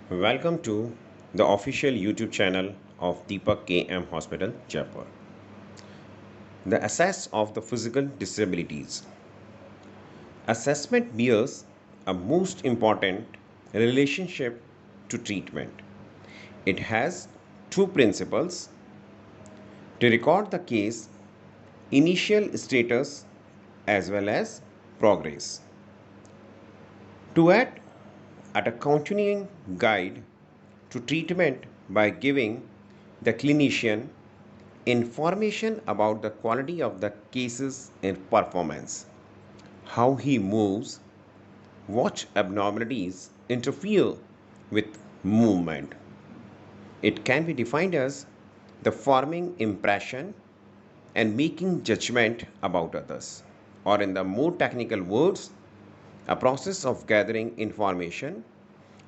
Welcome to the official YouTube channel of Deepak KM Hospital, Jaipur. The assess of the physical disabilities. Assessment bears a most important relationship to treatment. It has two principles: to record the case initial status as well as progress, to add at a continuing guide to treatment by giving the clinician information about the quality of the cases and performance, how he moves, what abnormalities interfere with movement. It can be defined as the forming impression and making judgment about others, or in the more technical words, a process of gathering information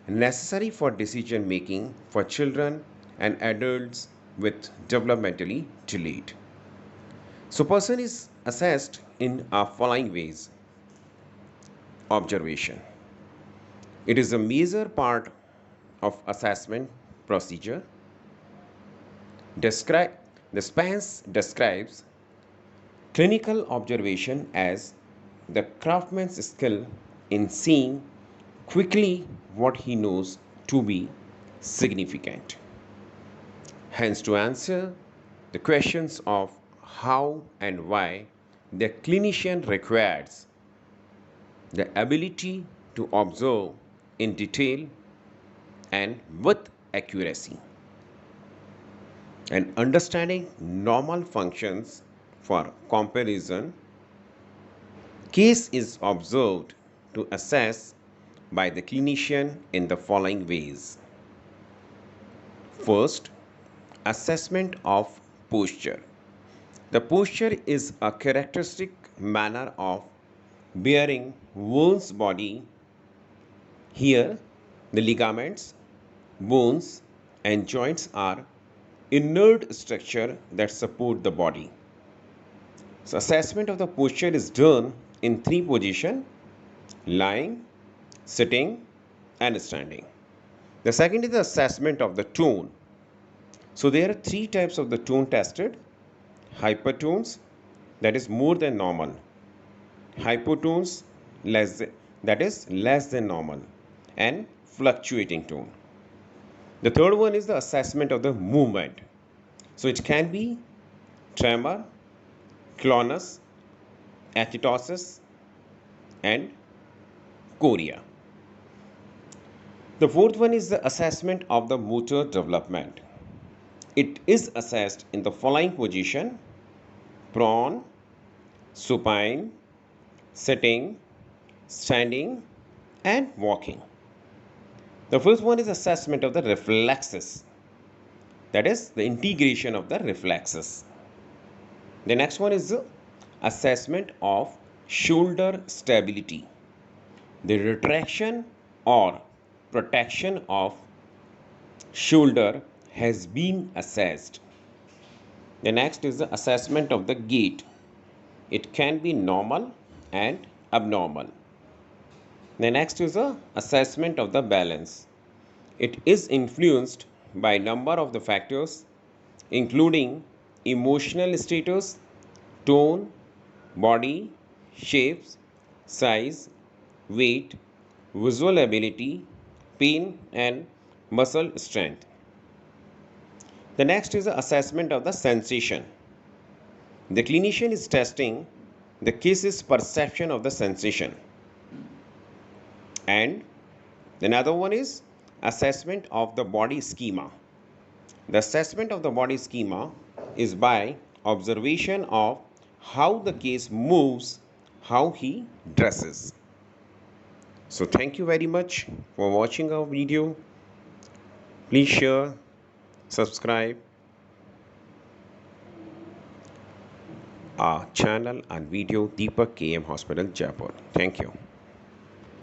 necessary for decision making for children and adults with developmentally delayed. So person is assessed in a following ways. Observation. It is a major part of assessment procedure. Describe the SPANS describes clinical observation as the craftsman's skill in seeing quickly what he knows to be significant. Hence, to answer the questions of how and why, the clinician requires the ability to observe in detail and with accuracy, and understanding normal functions for comparison. Case is observed to assess by the clinician in the following ways. First, assessment of posture. The posture is a characteristic manner of bearing one's body. Here, the ligaments, bones, and joints are inert structure that support the body. So, assessment of the posture is done in three positions: lying, sitting, and standing. The second is the assessment of the tone. So there are three types of the tone tested: hypertones, that is more than normal; hypotones, that is less than normal; and fluctuating tone. The third one is the assessment of the movement. So it can be tremor, clonus, athetosis, and chorea. The fourth one is the assessment of the motor development. It is assessed in the following position: prone, supine, sitting, standing, and walking. The first one is assessment of the reflexes, that is the integration of the reflexes. The next one is the assessment of shoulder stability. The retraction or protection of shoulder has been assessed. The next is the assessment of the gait. It can be normal and abnormal. The next is the assessment of the balance. It is influenced by a number of the factors, including emotional status, tone, body, shapes, size, weight, visual ability, pain, and muscle strength. The next is the assessment of the sensation. The clinician is testing the case's perception of the sensation. And another one is assessment of the body schema. The assessment of the body schema is by observation of how the case moves, how he dresses. So thank you very much for watching our video. Please share, subscribe our channel and video Deepak KM Hospital, Jaipur. Thank you.